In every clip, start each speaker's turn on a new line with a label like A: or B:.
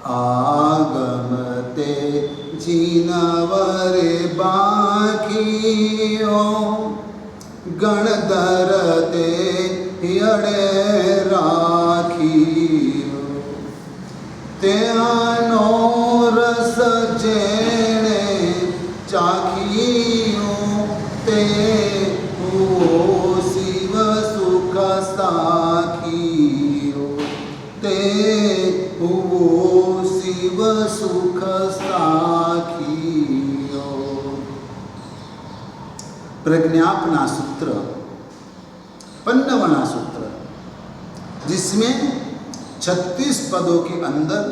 A: आगमते जीनवरे बाखियो गणधरते यड़े राखियो त्यानो रस जेणे चाखियो ते ओ शिव सुख साखियो ते ओ शिव सुख साखियो। प्रज्ञापना सूत्र, पन्नवना सूत्र, जिसमें 36 पदों के अंदर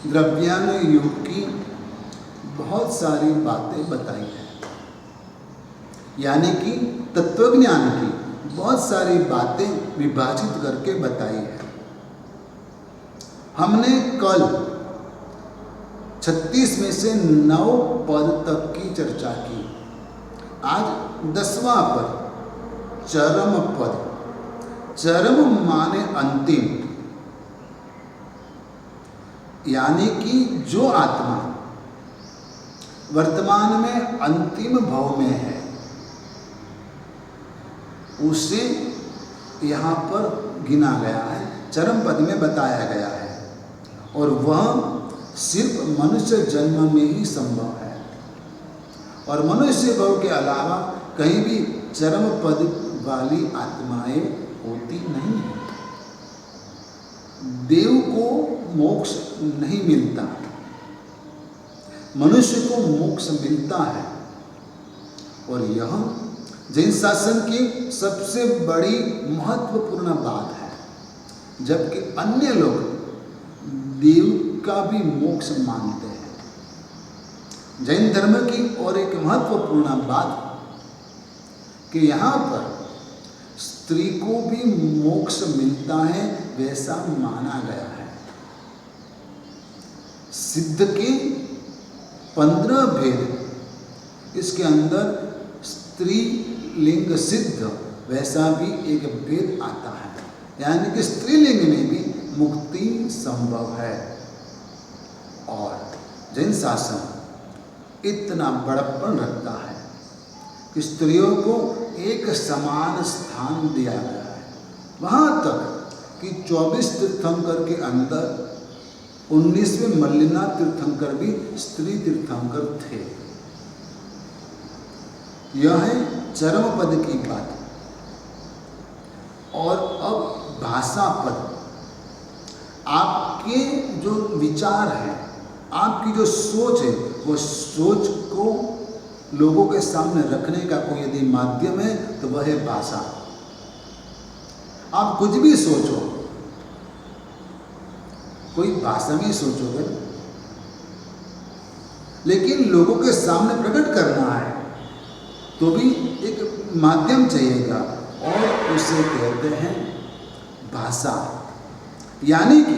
A: द्रव्यानुयोग की बहुत सारी बातें बताई हैं, यानी कि तत्वज्ञान की बहुत सारी बातें विभाजित करके बताई है। हमने कल 36 में से 9 पद तक की चर्चा की। आज 10वां पद, चरम पद। चरम माने अंतिम, यानी कि जो आत्मा वर्तमान में अंतिम भाव में है, उसे यहाँ पर गिना गया है, चरम पद में बताया गया है, और वह सिर्फ मनुष्य जन्म में ही संभव है, और मनुष्य भाव के अलावा कहीं भी चरम पद वाली आत्माएं होती नहीं है। देव को मोक्ष नहीं मिलता, मनुष्य को मोक्ष मिलता है, और यह जैन शासन की सबसे बड़ी महत्वपूर्ण बात है। जबकि अन्य लोग देव का भी मोक्ष मानते हैं। जैन धर्म की और एक महत्वपूर्ण बात कि यहाँ पर स्त्री को भी मोक्ष मिलता है, वैसा माना गया है। सिद्ध के 15 भेद, इसके अंदर स्त्री लिंग सिद्ध वैसा भी एक भेद आता है, यानी कि स्त्रीलिंग में भी मुक्ति संभव है। और जैन शासन इतना बड़प्पन रखता है कि स्त्रियों को एक समान स्थान दिया गया है। वहाँ तक कि 24 तीर्थंकर के अंदर 19वें मल्लिनाथ तीर्थंकर भी स्त्री तीर्थंकर थे। यह है चरम पद की बात। और अब भाषा पद। आपके जो विचार है, आपकी जो सोच है, वो सोच को लोगों के सामने रखने का कोई यदि माध्यम है तो वह है भाषा। आप कुछ भी सोचो, कोई भाषा में सोचोगे, लेकिन लोगों के सामने प्रकट करना है तो भी एक माध्यम चाहिएगा, और उसे कहते हैं भाषा। यानी कि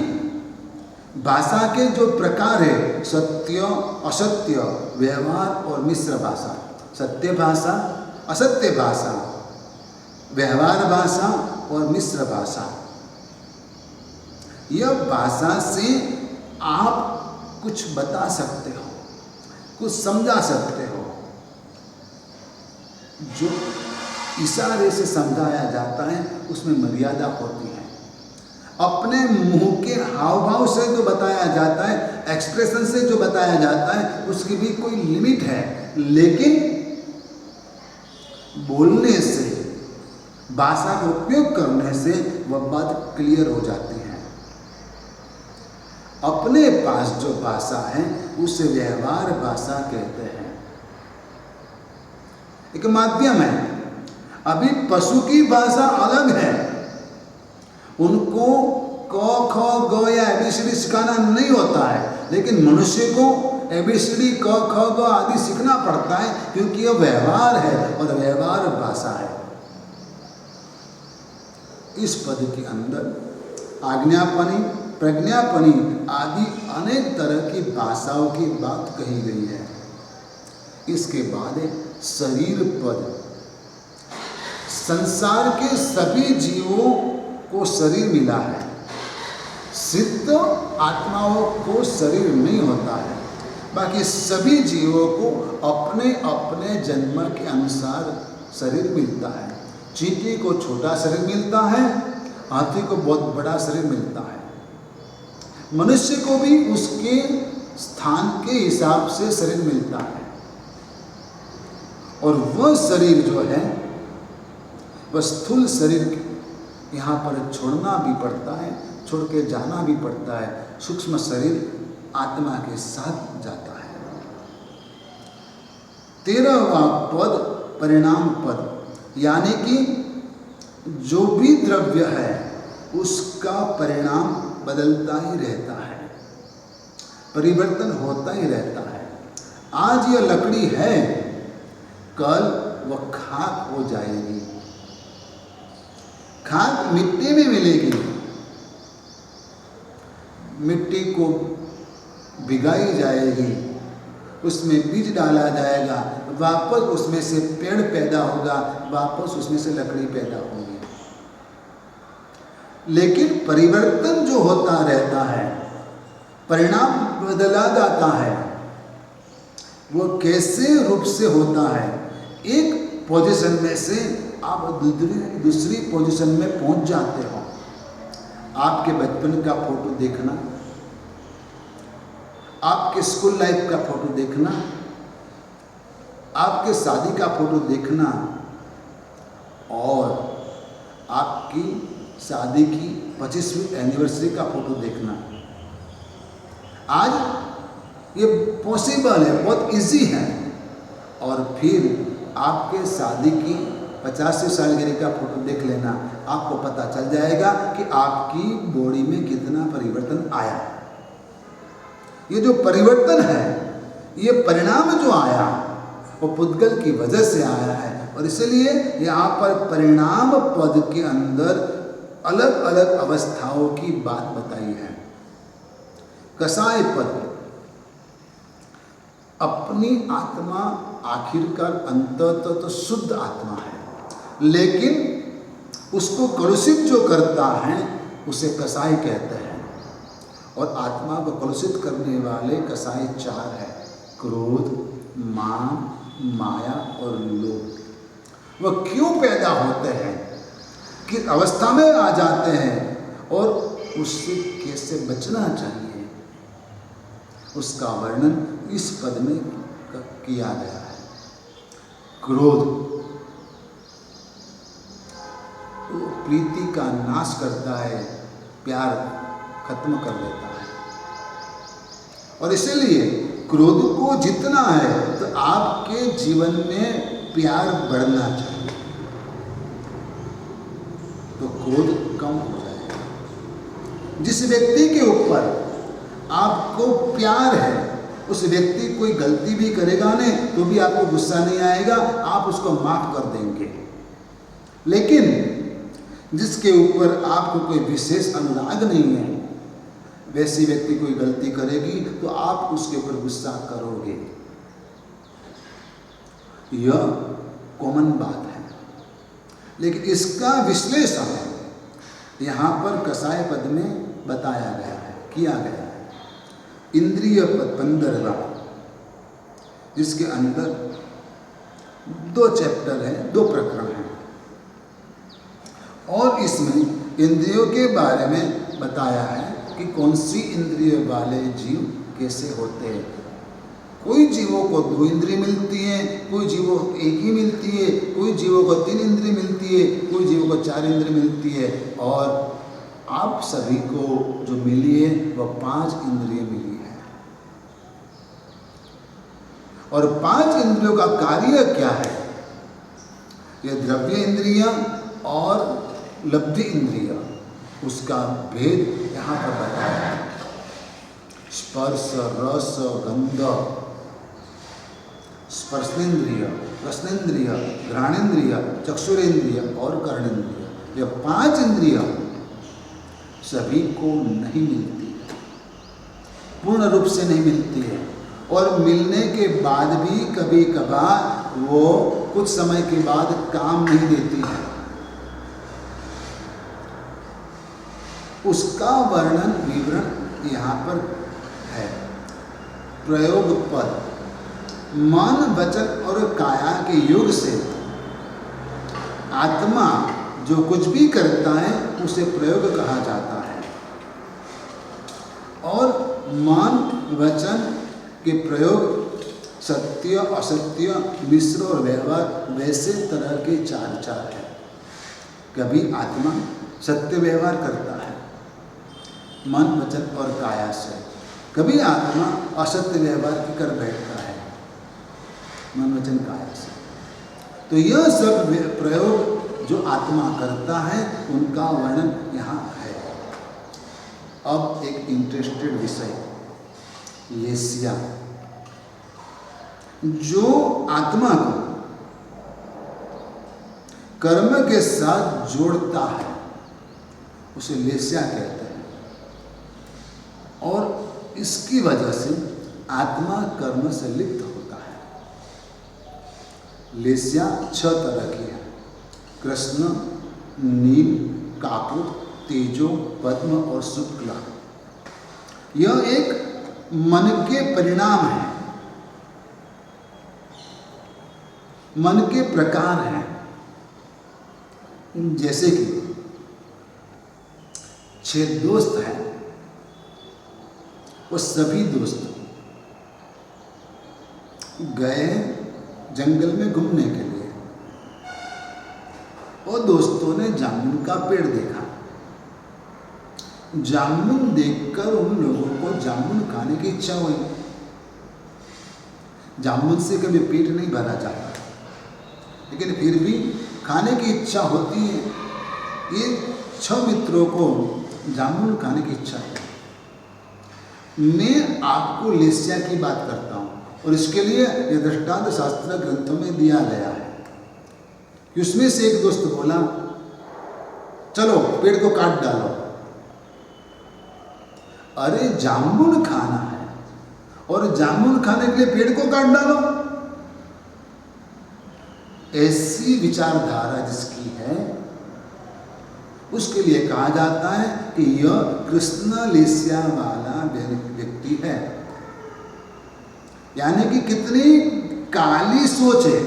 A: भाषा के जो प्रकार है, सत्य, असत्य, व्यवहार और मिश्र भाषा। सत्य भाषा, असत्य भाषा, व्यवहार भाषा और मिश्र भाषा। यह भाषा से आप कुछ बता सकते हो, कुछ समझा सकते हो। जो इशारे से समझाया जाता है उसमें मर्यादा होती है। अपने मुंह के हाव भाव से जो बताया जाता है, एक्सप्रेशन से जो बताया जाता है, उसकी भी कोई लिमिट है। लेकिन बोलने से, भाषा का उपयोग करने से वह बात क्लियर हो जाती है। अपने पास जो भाषा है उसे व्यवहार भाषा कहते हैं, एक माध्यम है। अभी पशु की भाषा अलग है, उनको क ख ग या एबीसीडी सिखाना नहीं होता है, लेकिन मनुष्य को एबीसीडी क ख ग आदि सीखना पड़ता है, क्योंकि यह व्यवहार है और व्यवहार भाषा है। इस पद के अंदर आज्ञापनी, प्रज्ञापनी आदि अनेक तरह की भाषाओं की बात कही गई है। इसके बाद है शरीर पद। संसार के सभी जीवों को शरीर मिला है, सिद्ध आत्माओं को शरीर नहीं होता है, बाकी सभी जीवों को अपने अपने जन्म के अनुसार शरीर मिलता है। चींटी को छोटा शरीर मिलता है, हाथी को बहुत बड़ा शरीर मिलता है। मनुष्य को भी उसके स्थान के हिसाब से शरीर मिलता है, और वह शरीर जो है वह स्थूल शरीर यहाँ पर छोड़ना भी पड़ता है, छोड़ के जाना भी पड़ता है। सूक्ष्म शरीर आत्मा के साथ जाता है। 13वां पद परिणाम पद, यानी कि जो भी द्रव्य है उसका परिणाम बदलता ही रहता है, परिवर्तन होता ही रहता है। आज यह लकड़ी है, कल वह खाक हो जाएगी। खाक मिट्टी में मिलेगी, मिट्टी को भिगाई जाएगी, उसमें बीज डाला जाएगा, वापस उसमें से पेड़ पैदा होगा, वापस उसमें से लकड़ी पैदा होगी। लेकिन परिवर्तन जो होता रहता है, परिणाम बदला जाता है, वो कैसे रूप से होता है? एक पोजीशन में से आप दूसरी पोजीशन में पहुंच जाते हो। आपके बचपन का फोटो देखना, आपके स्कूल लाइफ का फोटो देखना, आपके शादी का फोटो देखना, और आपकी शादी की 25वीं एनिवर्सरी का फोटो देखना। आज ये पॉसिबल है, बहुत इजी है। और फिर आपके शादी की 50वीं सालगिरह का फोटो देख लेना, आपको पता चल जाएगा कि आपकी बॉडी में कितना परिवर्तन आया। ये जो परिवर्तन है, ये परिणाम जो आया वो पुद्गल की वजह से आया है। और इसलिए यहाँ पर परिणाम पद के अंदर अलग अलग अवस्थाओं की बात बताई है। कसाय पद, अपनी आत्मा आखिरकार अंततः तो शुद्ध आत्मा है, लेकिन उसको कलुषित जो करता है उसे कसाई कहते हैं। और आत्मा को कलुषित करने वाले कसाई 4 है: क्रोध, मान, माया और लोभ। वह क्यों पैदा होते हैं, किस अवस्था में आ जाते हैं, और उससे कैसे बचना चाहिए, उसका वर्णन इस पद में किया गया है। क्रोध तो प्रीति का नाश करता है, प्यार खत्म कर देता है। और इसीलिए क्रोध को जितना है तो आपके जीवन में प्यार बढ़ना चाहिए, तो क्रोध कम हो जाएगा। जिस व्यक्ति के ऊपर आपको प्यार है, उस व्यक्ति कोई गलती भी करेगा नहीं तो भी आपको गुस्सा नहीं आएगा, आप उसको माफ कर देंगे। लेकिन जिसके ऊपर आपको कोई विशेष अनुराग नहीं है, वैसी व्यक्ति कोई गलती करेगी तो आप उसके ऊपर गुस्सा करोगे। यह कॉमन बात है, लेकिन इसका विश्लेषण यहाँ पर कसाय पद में बताया गया है, किया गया है। इंद्रिय पद 15वां, जिसके अंदर 2 चैप्टर हैं, 2 प्रकरण हैं, और इसमें इंद्रियों के बारे में बताया है कि कौन सी इंद्रिय वाले जीव कैसे होते हैं। कोई जीवों को 2 इंद्रिय मिलती हैं, कोई जीवों को 1 ही मिलती है, कोई जीवों को 3 इंद्रिय मिलती है, कोई जीवों को 4 इंद्रिय मिलती है, और आप सभी को जो मिली है वह 5 इंद्रिय मिली है। और 5 इंद्रियों का कार्य क्या है? यह द्रव्य इंद्रिय और लब्धि इंद्रिय, उसका भेद यहाँ पर बताया है। स्पर्श, रस, गंध, स्पर्शेंद्रिय, रसनेन्द्रिय, घ्राणेन्द्रिय, चक्षुरेंद्रिय और कर्णेन्द्रिय, यह 5 इंद्रिय सभी को नहीं मिलती, पूर्ण रूप से नहीं मिलती है। और मिलने के बाद भी कभी कभार वो कुछ समय के बाद काम नहीं देती है। उसका वर्णन विवरण यहाँ पर है। प्रयोग पद मन वचन और काया के योग से आत्मा जो कुछ भी करता है उसे प्रयोग कहा जाता है, और मन वचन के प्रयोग सत्य असत्य मिश्र और व्यवहार वैसे तरह के चार है। कभी आत्मा सत्य व्यवहार करता है मन वचन और काया से, कभी आत्मा असत्य व्यवहार की कर बैठता है मन वचन काया से। तो यह सब प्रयोग जो आत्मा करता है उनका वर्णन यहाँ है। अब एक इंटरेस्टेड विषय लेस्या, जो आत्मा को कर्म के साथ जोड़ता है उसे लेस्या कहते हैं, और इसकी वजह से आत्मा कर्म से लिप्त होता है। लेस्या 6 तरह की है, कृष्ण, नील, काकुत, तेजो, पद्म और शुक्ला। यह एक मन के परिणाम है, मन के प्रकार हैं। जैसे कि 6 दोस्त हैं, वो सभी दोस्त गए जंगल में घूमने के लिए, और दोस्तों ने जामुन का पेड़ देखा। जामुन देखकर उन लोगों को जामुन खाने की इच्छा हुई। जामुन से कभी पेट नहीं भरा जाता, लेकिन फिर भी खाने की इच्छा होती है। ये 6 मित्रों को जामुन खाने की इच्छा है। मैं आपको लेस्या की बात करता हूँ, और इसके लिए यह दृष्टांत शास्त्र ग्रंथों में दिया गया है। उसमें से एक दोस्त बोला, चलो पेड़ को काट डालो। अरे जामुन खाना है, और जामुन खाने के लिए पेड़ को काट डालो। ऐसी विचारधारा जिसकी है उसके लिए कहा जाता है कि यह कृष्ण लेस्या वाला व्यक्ति है। यानी कि कितनी काली सोच है,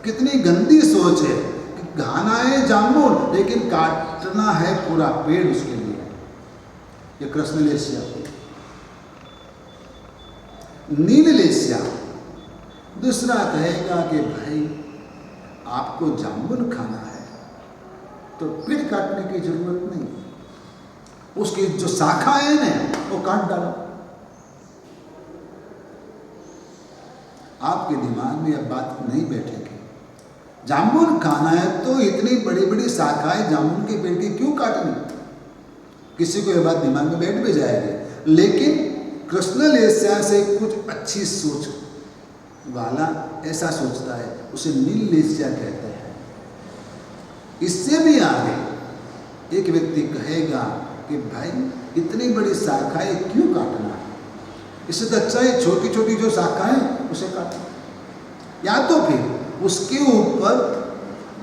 A: कितनी गंदी सोच है कि खाना है जामुन लेकिन काटना है पूरा पेड़ उसके लिए। ये कृष्ण लेस्या। नील लेस्या दूसरा कहेगा कि भाई आपको जामुन खाना है तो पेड़ काटने की जरूरत नहीं, उसकी जो शाखाएं हैं वो काट डालो। आपके दिमाग में अब बात नहीं बैठेगी। जामुन खाना है तो इतनी बड़ी बड़ी शाखाएं जामुन के पेड़ की क्यों काटनी? किसी को यह बात दिमाग में बैठ भी जाएगी। लेकिन कृष्ण लेस्या से कुछ अच्छी सोच वाला ऐसा सोचता है, उसे नील लेस्या कहते हैं। इससे भी आगे एक व्यक्ति कहेगा कि भाई इतनी बड़ी शाखाएं क्यों काटना है, इससे तो अच्छा है छोटी छोटी जो शाखाएं उसे काटो, या तो फिर उसके ऊपर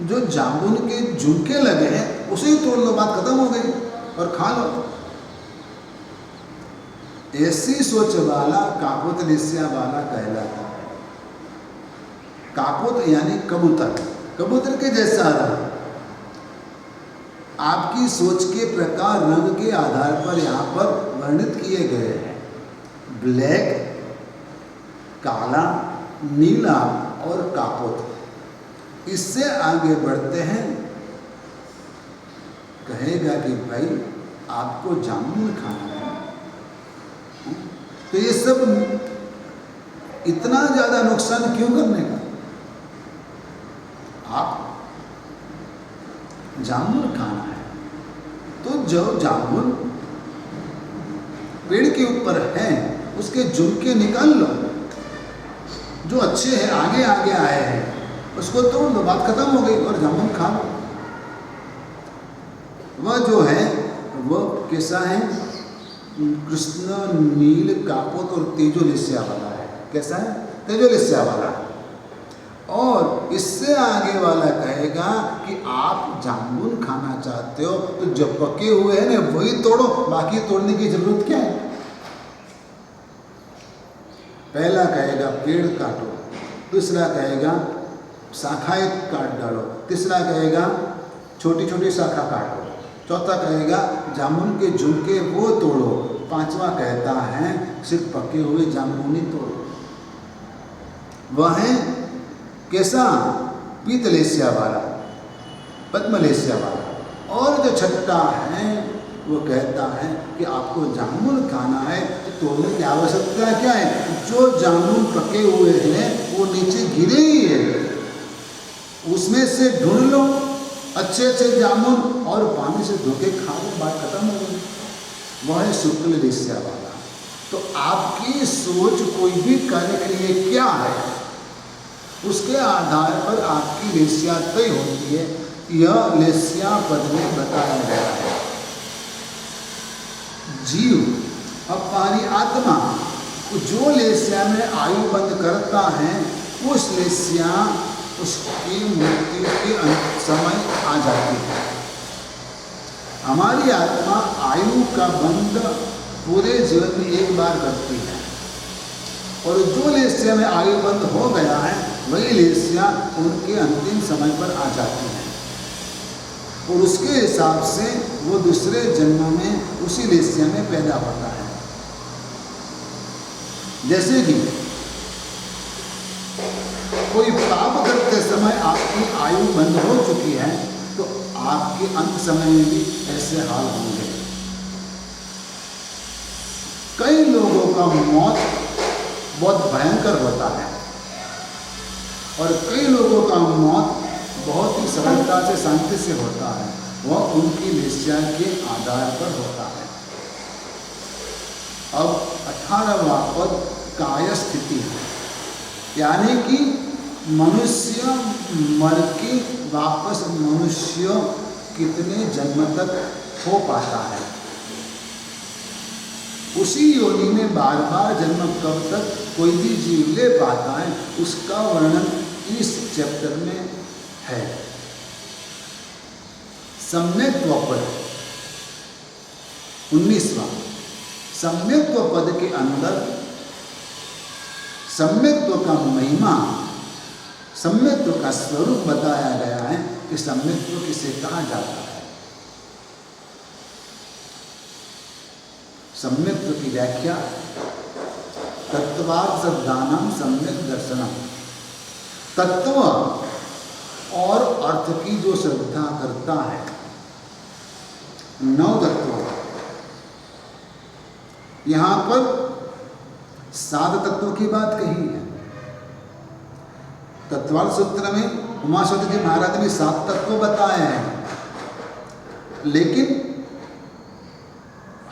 A: जो जामुन के झुमके लगे हैं उसे ही तोड़ लो, बात खत्म हो गई और खा लो। ऐसी सोच वाला कापोत लेस्या वाला कहलाता है। कापोत यानी कबूतर, कबूतर के जैसा रंग। आपकी सोच के प्रकार रंग के आधार पर यहाँ पर वर्णित किए गए हैं। ब्लैक, काला, नीला और कापोत। इससे आगे बढ़ते हैं, कहेगा कि भाई आपको जामुन खाना है। तो ये सब इतना ज्यादा नुकसान क्यों करने का? आप जामुन खाना है तो जो जामुन पेड़ के ऊपर है उसके झुमके निकाल लो, जो अच्छे हैं आगे आगे आए हैं उसको तोड़ दो, बात खत्म हो गई और जामुन खा लो। वह जो है वह कैसा है? कृष्ण, नील, कापोत और तेजो लेस्या वाला है। कैसा है? तेजो लेस्या वाला। और इससे आगे वाला कहेगा कि आप जामुन खाना चाहते हो तो जो पके हुए हैं ना वही तोड़ो, बाकी तोड़ने की जरूरत क्या है। पहला कहेगा पेड़ काटो, दूसरा कहेगा शाखाएं काट डालो, तीसरा कहेगा छोटी छोटी शाखा काटो, चौथा कहेगा जामुन के झुमके वो तोड़ो, पांचवा कहता है सिर्फ पके हुए जामुन ही तोड़ो। वह है कैसा? पीतलेसिया वाला, पद्मलेसिया वाला। और जो छठा है वो कहता है कि आपको जामुन खाना है तो तोड़ने की आवश्यकता क्या है? जो जामुन पके हुए हैं वो नीचे गिरे ही है, उसमें से ढूंढ लो अच्छे अच्छे जामुन और पानी से धो के खा लो, बात खत्म हो गई। वह है शुक्ल लेसिया वाला। तो आपकी सोच कोई भी कार्य के लिए क्या है उसके आधार पर आपकी लेसिया तय होती है। यह लेसिया पद में बताया गया है। जीव अब हमारी आत्मा जो लेसिया में आयु बंद करता है उस लेसिया उसकी मृत्यु के समय आ जाती है। हमारी आत्मा आयु का बंद पूरे जीवन में एक बार करती है और जो लेसिया में आयु बंद हो गया है वही लेसिया उनके अंतिम समय पर आ जाती है और उसके हिसाब से वो दूसरे जन्म में उसी लेसिया में पैदा होता है। जैसे कि कोई पाप करते समय आपकी आयु बंद हो चुकी है तो आपके अंत समय में भी ऐसे हाल होंगे। कई लोगों का मौत बहुत भयंकर होता है और कई लोगों का मौत बहुत ही सरलता से शांति से होता है। वह उनकी लेसिया के आधार पर होता है। अब 18वां पद काय स्थिति है, यानी कि मनुष्य मर के वापस मनुष्य कितने जन्म तक हो पाता है, उसी योनि में बार बार जन्म कब तक कोई भी जीव ले पाता है उसका वर्णन इस चैप्टर में है। सम्यक्त्व पद 19वां। सम्यक्त्व पद के अंदर सम्यक्त्व का महिमा, सम्यक्त्व का स्वरूप बताया गया है कि सम्यक्त्व किसे कहा जाता है। सम्यक्त्व की व्याख्या तत्वार्थ शब्दानां सम्यक दर्शनम। तत्व और अर्थ की जो श्रद्धा करता है, 9 तत्व। यहां पर 7 तत्वों की बात कही है। तत्वार्थ सूत्र में उमाशंकर जी महाराज ने 7 तत्व बताए हैं, लेकिन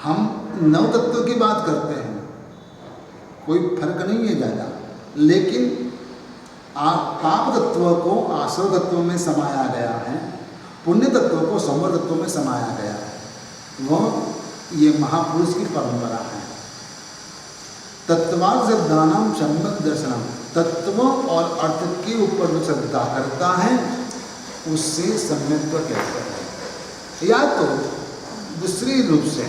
A: हम 9 तत्वों की बात करते हैं, कोई फर्क नहीं है ज़्यादा। लेकिन पाप तत्व को आश्रव तत्व में समाया गया है, पुण्य तत्व को संवर तत्व में समाया गया है। वह ये महापुरुष की परंपरा है। तत्वार्थ शब्दानां सम्यक दर्शनम। तत्व और अर्थ के ऊपर जो श्रद्धा करता है उससे सम्यक्त्व कहते हैं। या तो दूसरी रूप से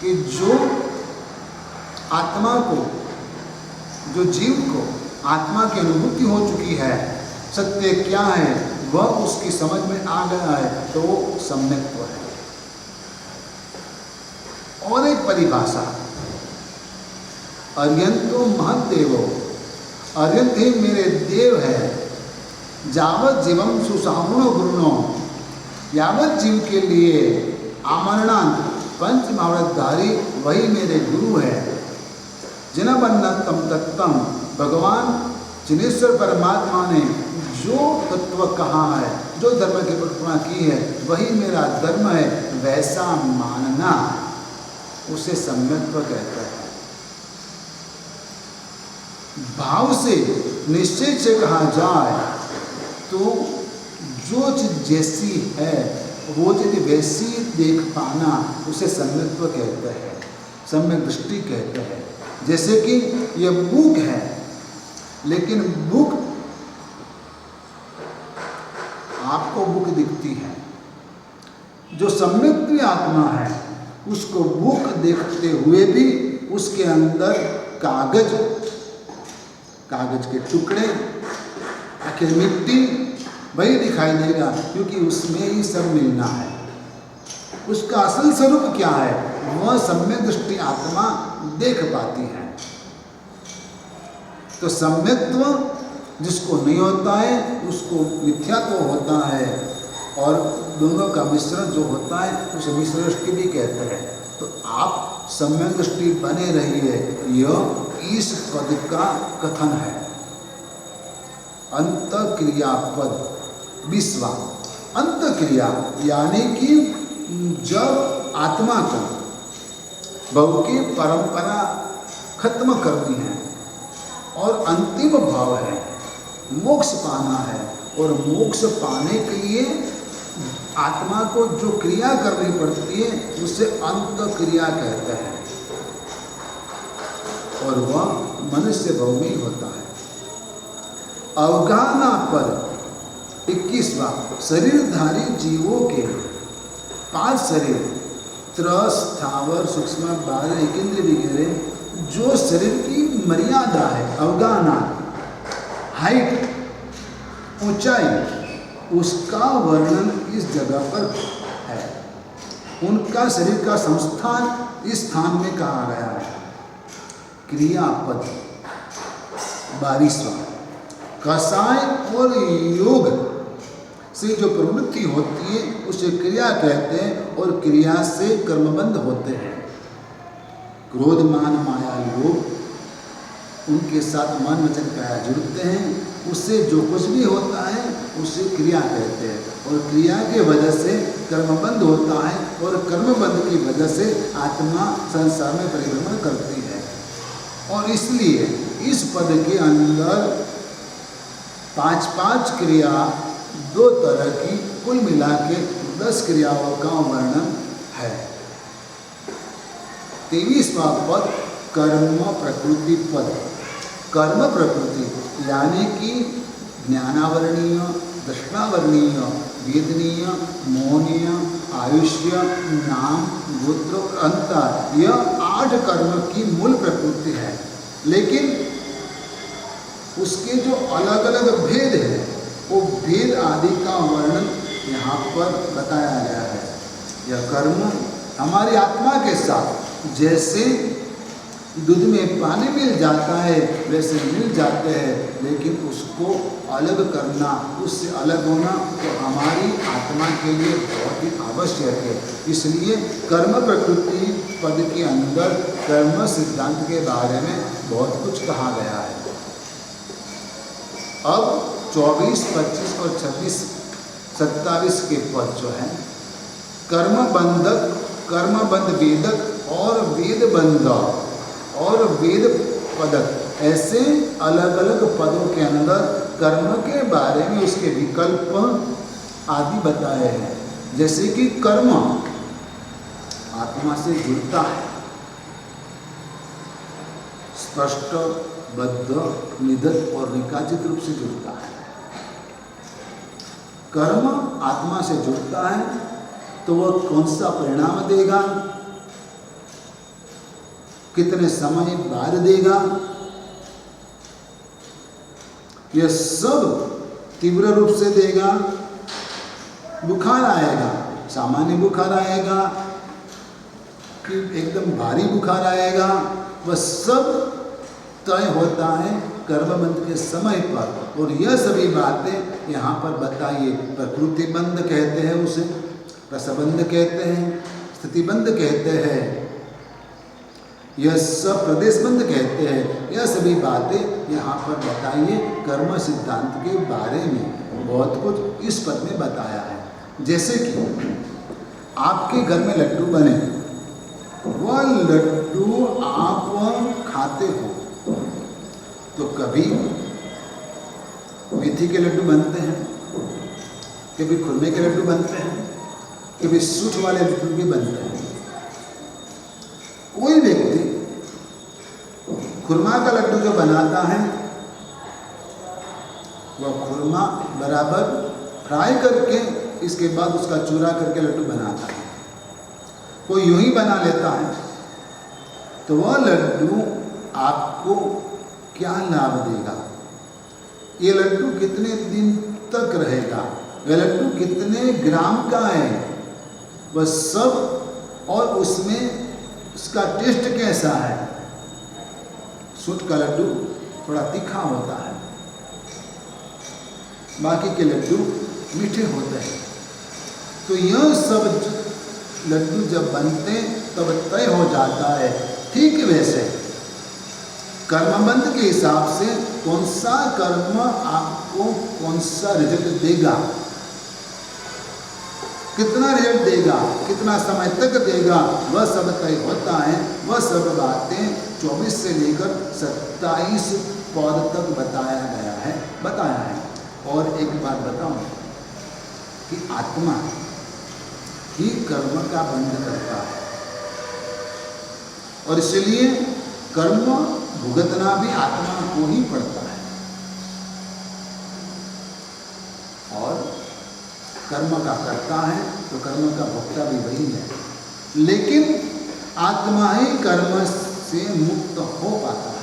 A: कि जो आत्मा को, जो जीव को आत्मा की अनुभूति हो चुकी है, सत्य क्या है वह उसकी समझ में आ गया है, तो वो सम्यक्त्व है। और एक परिभाषा, अर्यंतो महदेवो, अर्यंत ही मेरे देव है, जावत जीवम सुसाहुणो गुरुणो, यावत जीव के लिए आमरणांत पंच महावृतधारी वही मेरे गुरु है। जिनबन्नतम तत्तम, भगवान जिनेश्वर परमात्मा ने जो तत्व कहा है, जो धर्म की परिक्रमा की है वही मेरा धर्म है, वैसा मानना उसे सम्यक्त्व कहते हैं। भाव से निश्चय से कहा जाए तो जो चीज जैसी है वो चीज वैसी देख पाना उसे सम्यक्त्व कहते हैं, सम्यक दृष्टि कहते हैं। जैसे कि यह बुक है, लेकिन बुक सम्यक आत्मा है उसको बुक देखते हुए भी उसके अंदर कागज के टुकड़े, आखिर मिट्टी वही दिखाई देगा, क्योंकि उसमें ही सब मिलना है। उसका असल स्वरूप क्या है वह सम्यक दृष्टि आत्मा देख पाती है। तो सम्यक्त्व जिसको नहीं होता है उसको मिथ्यात्व होता है, और दोनों का मिश्रण जो होता है उसे मिश्र दृष्टि भी कहते हैं। तो आप सम्यक दृष्टि बने रहिए, यह इस पद का कथन है। अंतक्रिया पद विश्वा, अंतक्रिया यानी कि जब आत्मा को भव की परंपरा खत्म करनी है और अंतिम भाव है मोक्ष पाना है, और मोक्ष पाने के लिए आत्मा को जो क्रिया करनी पड़ती है उसे अंतक्रिया कहते हैं, और वह मनुष्य भव में ही होता है। अवगाहना पद 21वां, शरीरधारी जीवों के 5 शरीर त्रस, स्थावर, सूक्ष्म, बाह्य, एकेंद्रिय वगैरह जो शरीर की मर्यादा है, अवगाहना हाइट, ऊंचाई, उसका वर्णन इस जगह पर है। उनका शरीर का संस्थान इस स्थान में कहा गया है। क्रियापद 22वां, कषाय और योग से जो प्रवृत्ति होती है उसे क्रिया कहते हैं, और क्रिया से कर्मबंध होते हैं। क्रोध, मान, माया, लोभ, उनके साथ मन, वचन, काया जुड़ते हैं, उससे जो कुछ भी होता है उसे क्रिया कहते हैं, और क्रिया के वजह से कर्मबंध होता है, और कर्मबंध की वजह से आत्मा संसार में परिभ्रमण करती है। और इसलिए इस पद के अंदर 5-5 क्रिया 2 तरह की, कुल मिला के 10 क्रियाओं का वर्णन है। 23वां पद कर्म प्रकृति पद, कर्म प्रकृति यानी कि ज्ञानावरणीय, दर्शनावरणीय, वेदनीय, मोहनीय, आयुष्य, नाम, गोत्र, अंतर, यह 8 कर्म की मूल प्रकृति है। लेकिन उसके जो अलग अलग भेद है वो भेद आदि का वर्णन यहाँ पर बताया गया है। यह कर्म हमारी आत्मा के साथ जैसे दूध में पानी मिल जाता है वैसे मिल जाते हैं, लेकिन उसको अलग करना, उससे अलग होना तो हमारी आत्मा के लिए बहुत ही आवश्यक है। इसलिए कर्म प्रकृति पद के अंदर कर्म सिद्धांत के बारे में बहुत कुछ कहा गया है। अब 24, 25 और 26, 27 के पद जो हैं, कर्म बंधक, कर्म बंध वेदक और वेद बंधक और वेद पदक, ऐसे अलग अलग पदों के अंदर कर्म के बारे में उसके विकल्प आदि बताए हैं। जैसे कि कर्म आत्मा से जुड़ता है, स्पष्ट, बद्ध, निधक और निकाचित रूप से जुड़ता है। कर्म आत्मा से जुड़ता है तो वह कौन सा परिणाम देगा, कितने समय बाद देगा, यह सब तीव्र रूप से देगा। बुखार आएगा, सामान्य बुखार आएगा कि एकदम भारी बुखार आएगा, वह सब तय होता है कर्मबंध के समय पर। और यह सभी बातें यहाँ पर बताइए। प्रकृतिबंध कहते हैं उसे, रसबंध कहते हैं, स्थितिबंध कहते हैं, यह सब प्रदेशबंध कहते हैं। यह सभी बातें यहाँ पर बताइए। कर्म सिद्धांत के बारे में बहुत कुछ इस पद में बताया है। जैसे कि आपके घर में लड्डू बने, वह लड्डू आप खाते हो तो कभी मेथी के लड्डू बनते हैं, कभी खुरमे के लड्डू बनते हैं, कभी सूठ वाले लड्डू भी बनते हैं। कोई व्यक्ति खुरमा का लड्डू जो बनाता है वह खुरमा बराबर फ्राई करके इसके बाद उसका चूरा करके लड्डू बनाता है। कोई यूं ही बना लेता है, तो वह लड्डू आपको क्या लाभ देगा? ये लड्डू कितने दिन तक रहेगा? यह लड्डू कितने ग्राम का है? वह सब, और उसमें उसका टेस्ट कैसा है? सूट का लड्डू थोड़ा तीखा होता है, बाकी के लड्डू मीठे होते हैं। तो यह सब लड्डू जब बनते तब तय हो जाता है। ठीक वैसे कर्मबंध के हिसाब से कौन सा कर्म आपको कौन सा रिजल्ट देगा, कितना रिजल्ट देगा, कितना समय तक देगा, वह सब तय होता है। वह सब बातें 24 से लेकर 27 पद तक बताया है। और एक बात बताऊं कि आत्मा ही कर्म का बंध करता है, और इसलिए कर्म भुगतना भी आत्मा को ही पड़ता है। और कर्म का करता है तो कर्म का भोक्ता भी वही है, लेकिन आत्मा ही कर्म से मुक्त हो पाता है।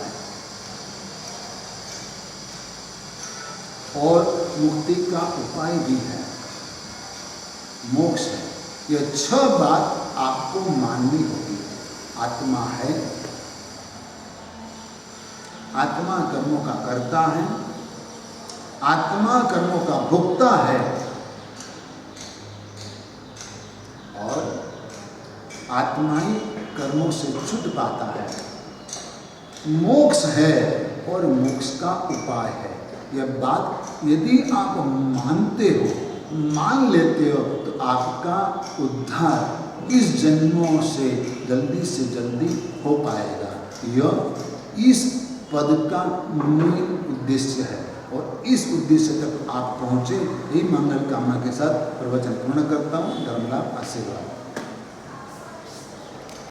A: और मुक्ति का उपाय भी है, मोक्ष है। यह 6 बात आपको माननी होगी। आत्मा है, आत्मा कर्मों का करता है, आत्मा कर्मों का भोक्ता है, और आत्मा ही कर्मों से छूट पाता है। मोक्ष है और मोक्ष का उपाय है। यह बात यदि आप मानते हो, मान लेते हो, तो आपका उद्धार इस जन्मों से जल्दी हो पाएगा। यह इस पद का मूल उद्देश्य है, और इस उद्देश्य तक आप पहुँचे, यही मंगल कामना के साथ प्रवचन पूर्ण करता हूँ। धर्मलाभ आशीर्वाद।